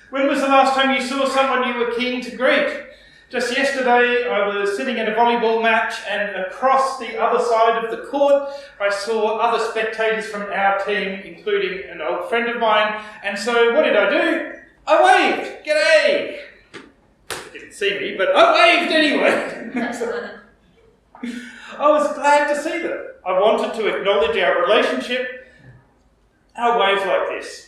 When was the last time you saw someone you were keen to greet? Just yesterday, I was sitting at a volleyball match, and across the other side of the court, I saw other spectators from our team, including an old friend of mine. And so what did I do? I waved. G'day! They didn't see me, but I waved anyway. I was glad to see them. I wanted to acknowledge our relationship. I waved like this.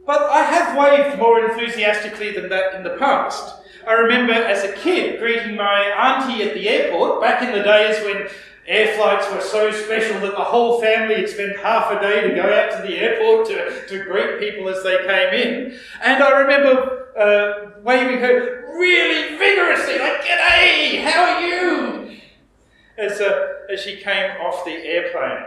But I have waved more enthusiastically than that in the past. I remember as a kid greeting my auntie at the airport, back in the days when air flights were so special that the whole family had spent half a day to go out to the airport to greet people as they came in. And I remember waving her really vigorously, like, "G'day, how are you?" as she came off the airplane.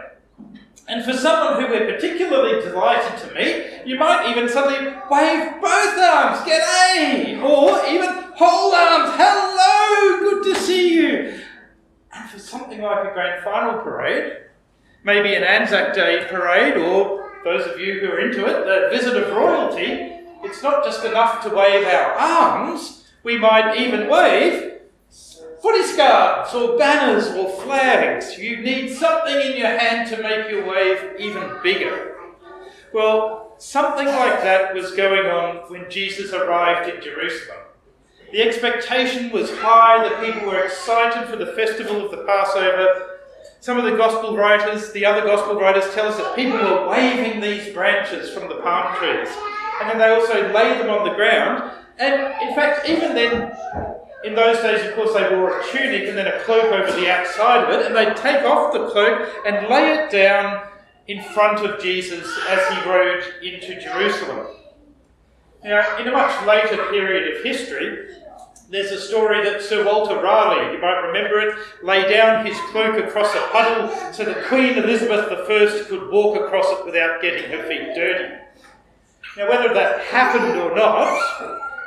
And for someone who we're particularly delighted to meet, you might even suddenly wave both arms, "G'day!" Or even whole arms, "Hello, good to see you." And for something like a grand final parade, maybe an Anzac Day parade, or those of you who are into it, the visit of royalty, it's not just enough to wave our arms, we might even wave footy scarves or banners or flags. You need something in your hand to make your wave even bigger. Well, something like that was going on when Jesus arrived in Jerusalem. The expectation was high, the people were excited for the festival of the Passover. Some of the gospel writers, the other gospel writers, tell us that people were waving these branches from the palm trees. And then they also laid them on the ground. And in fact, even then, in those days, of course, they wore a tunic and then a cloak over the outside of it, and they'd take off the cloak and lay it down in front of Jesus as he rode into Jerusalem. Now, in a much later period of history, there's a story that Sir Walter Raleigh, you might remember it, lay down his cloak across a puddle so that Queen Elizabeth I could walk across it without getting her feet dirty. Now, whether that happened or not,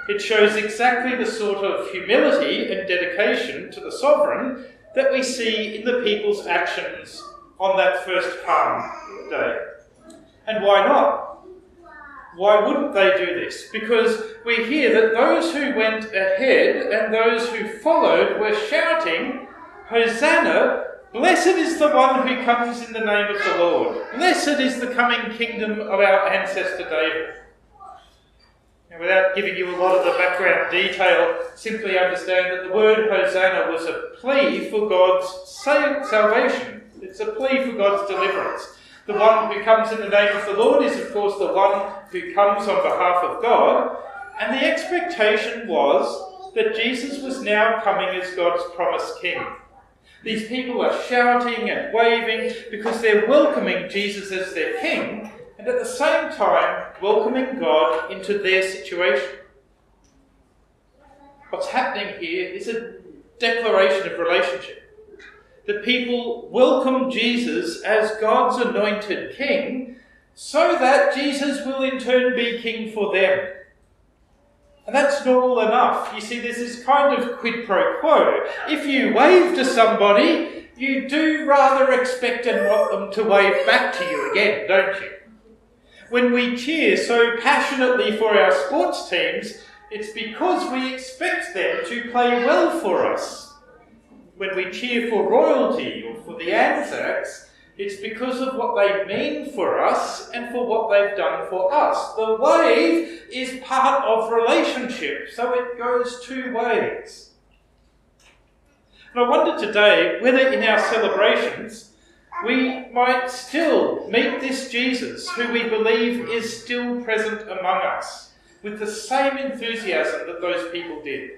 it shows exactly the sort of humility and dedication to the sovereign that we see in the people's actions on that first Palm Day. And why not? Why wouldn't they do this? Because we hear that those who went ahead and those who followed were shouting, "Hosanna, blessed is the one who comes in the name of the Lord. Blessed is the coming kingdom of our ancestor David." And without giving you a lot of the background detail, simply understand that the word Hosanna was a plea for God's salvation. It's a plea for God's deliverance. The one who comes in the name of the Lord is, of course, the one who comes on behalf of God. And the expectation was that Jesus was now coming as God's promised king. These people are shouting and waving because they're welcoming Jesus as their king, and at the same time welcoming God into their situation. What's happening here is a declaration of relationship. The people welcome Jesus as God's anointed king so that Jesus will in turn be king for them. And that's normal enough. You see, there's this kind of quid pro quo. If you wave to somebody, you do rather expect and want them to wave back to you again, don't you? When we cheer so passionately for our sports teams, it's because we expect them to play well for us. When we cheer for royalty or for the Anzacs, it's because of what they mean for us and for what they've done for us. The wave is part of relationship, so it goes two ways. And I wonder today whether in our celebrations we might still meet this Jesus who we believe is still present among us with the same enthusiasm that those people did.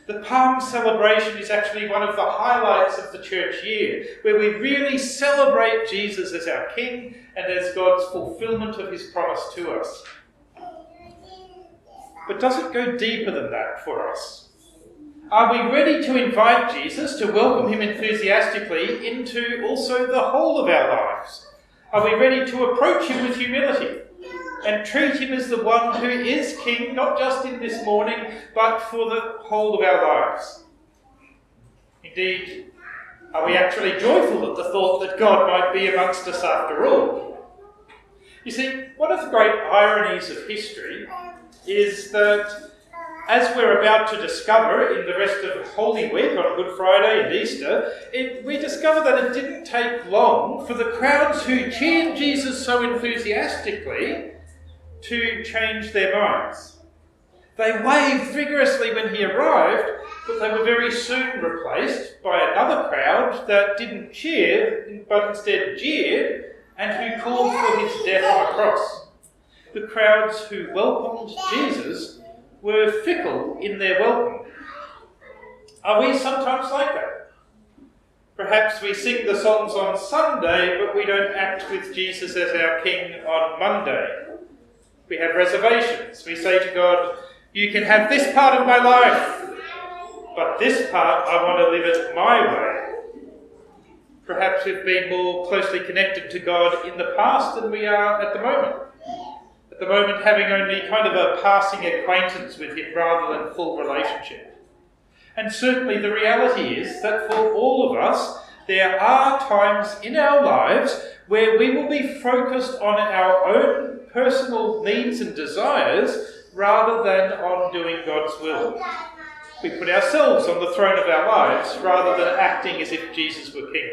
The Palm celebration is actually one of the highlights of the church year, where we really celebrate Jesus as our King and as God's fulfilment of his promise to us. But does it go deeper than that for us? Are we ready to invite Jesus, to welcome him enthusiastically into also the whole of our lives? Are we ready to approach him with humility and treat him as the one who is King, not just in this morning, but for the whole of our lives? Indeed, are we actually joyful at the thought that God might be amongst us after all? You see, one of the great ironies of history is that, as we're about to discover in the rest of Holy Week on Good Friday and Easter, we discover that it didn't take long for the crowds who cheered Jesus so enthusiastically to change their minds. They waved vigorously when he arrived, but they were very soon replaced by another crowd that didn't cheer, but instead jeered, and who called for his death on a cross. The crowds who welcomed Jesus were fickle in their welcome. Are we sometimes like that? Perhaps we sing the songs on Sunday, but we don't act with Jesus as our King on Monday. We have reservations. We say to God, you can have this part of my life, but this part I want to live it my way. Perhaps we've been more closely connected to God in the past than we are at the moment. At the moment, having only kind of a passing acquaintance with him rather than full relationship. And certainly the reality is that for all of us, there are times in our lives where we will be focused on our own personal needs and desires rather than on doing God's will. We put ourselves on the throne of our lives rather than acting as if Jesus were King.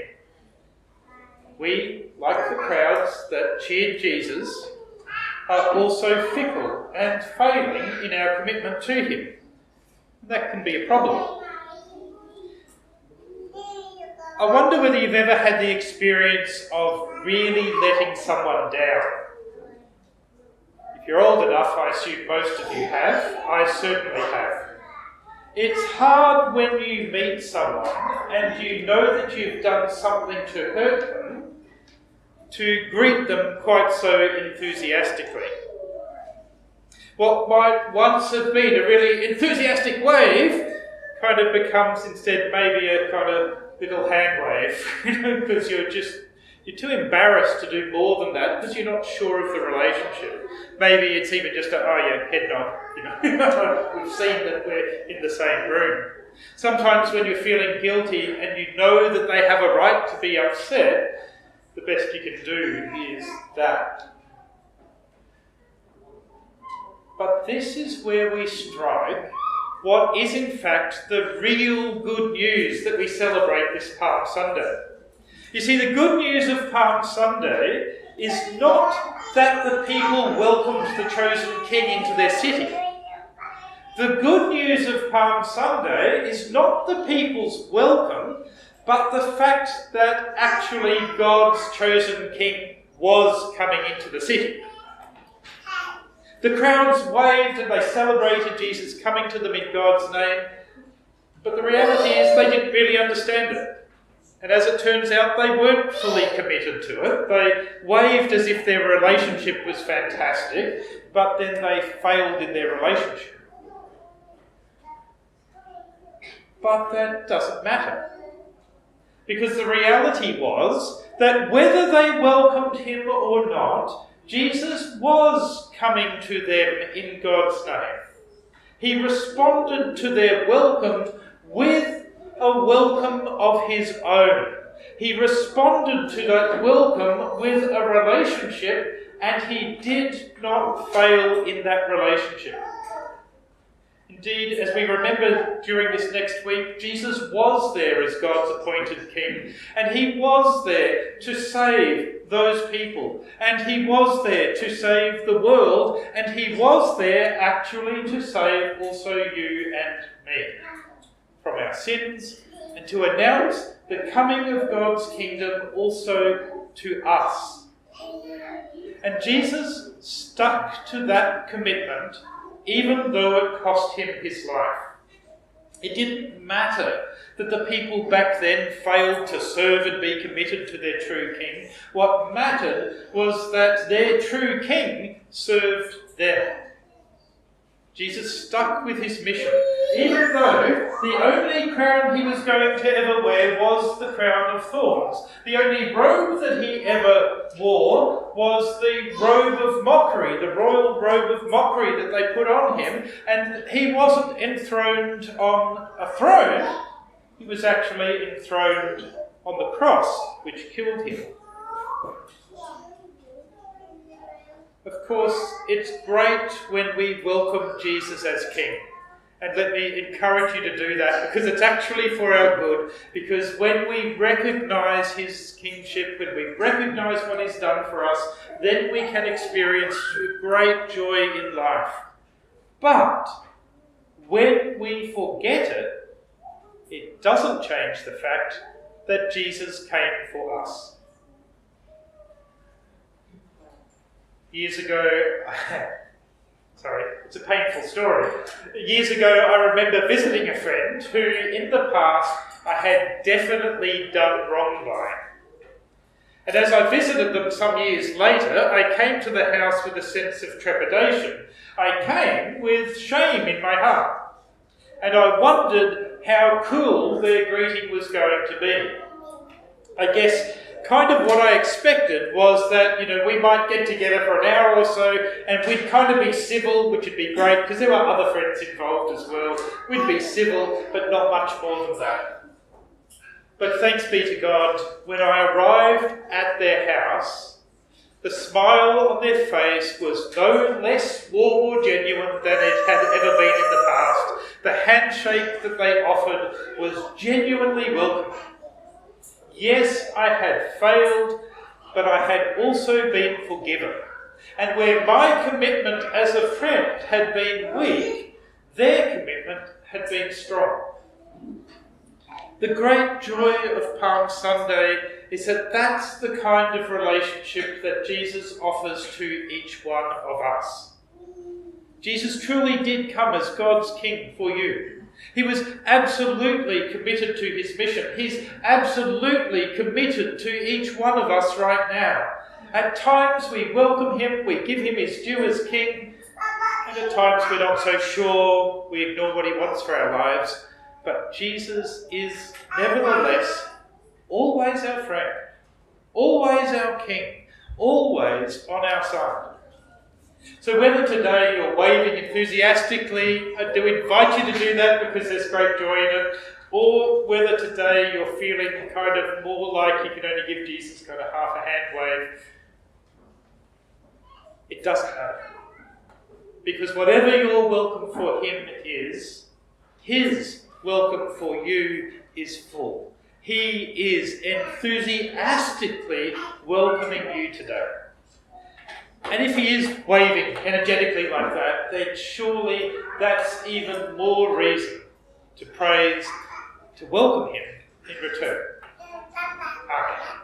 We, like the crowds that cheered Jesus, are also fickle and failing in our commitment to him. That can be a problem. I wonder whether you've ever had the experience of really letting someone down. If you're old enough, I assume most of you have. I certainly have. It's hard when you meet someone and you know that you've done something to hurt them, to greet them quite so enthusiastically. What might once have been a really enthusiastic wave kind of becomes instead maybe a kind of little hand wave, because you're too embarrassed to do more than that because you're not sure of the relationship. Maybe it's even just head nod, we've seen that we're in the same room. Sometimes when you're feeling guilty and you know that they have a right to be upset, the best you can do is that. But this is where we strike what is in fact the real good news that we celebrate this Palm Sunday. You see, the good news of Palm Sunday is not that the people welcomed the chosen king into their city. The good news of Palm Sunday is not the people's welcome, but the fact that actually God's chosen king was coming into the city. The crowds waved and they celebrated Jesus coming to them in God's name, but the reality is they didn't really understand it. And as it turns out, they weren't fully committed to it. They waved as if their relationship was fantastic, but then they failed in their relationship. But that doesn't matter. Because the reality was that whether they welcomed him or not, Jesus was coming to them in God's name. He responded to their welcome with a welcome of his own. He responded to that welcome with a relationship, and he did not fail in that relationship. Indeed, as we remember during this next week, Jesus was there as God's appointed king, and he was there to save those people, and he was there to save the world, and he was there actually to save also you and me from our sins, and to announce the coming of God's kingdom also to us. And Jesus stuck to that commitment even though it cost him his life. It didn't matter that the people back then failed to serve and be committed to their true king. What mattered was that their true king served them. Jesus stuck with his mission, even though the only crown he was going to ever wear was the crown of thorns. The only robe that he ever wore was the robe of mockery, the royal robe of mockery that they put on him, and he wasn't enthroned on a throne, he was actually enthroned on the cross, which killed him. Of course, it's great when we welcome Jesus as King. And let me encourage you to do that, because it's actually for our good. Because when we recognise his kingship, when we recognise what he's done for us, then we can experience great joy in life. But when we forget it, it doesn't change the fact that Jesus came for us. Years ago, it's a painful story. Years ago, I remember visiting a friend who, in the past, I had definitely done wrong by. And as I visited them some years later, I came to the house with a sense of trepidation. I came with shame in my heart. And I wondered how cool their greeting was going to be. I guess kind of what I expected was that, we might get together for an hour or so and we'd kind of be civil, which would be great because there were other friends involved as well. We'd be civil, but not much more than that. But thanks be to God, when I arrived at their house, the smile on their face was no less warm or genuine than it had ever been in the past. The handshake that they offered was genuinely welcoming. Yes, I had failed, but I had also been forgiven. And where my commitment as a friend had been weak, their commitment had been strong. The great joy of Palm Sunday is that that's the kind of relationship that Jesus offers to each one of us. Jesus truly did come as God's King for you. He was absolutely committed to his mission. He's absolutely committed to each one of us right now. At times we welcome him, we give him his due as King, and at times we're not so sure, we ignore what he wants for our lives. But Jesus is nevertheless always our friend, always our King, always on our side. So whether today you're waving enthusiastically, I do invite you to do that because there's great joy in it, or whether today you're feeling kind of more like you can only give Jesus kind of half a hand wave, it doesn't matter. Because whatever your welcome for him is, his welcome for you is full. He is enthusiastically welcoming you today. And if he is waving energetically like that, then surely that's even more reason to praise, to welcome him in return. Amen.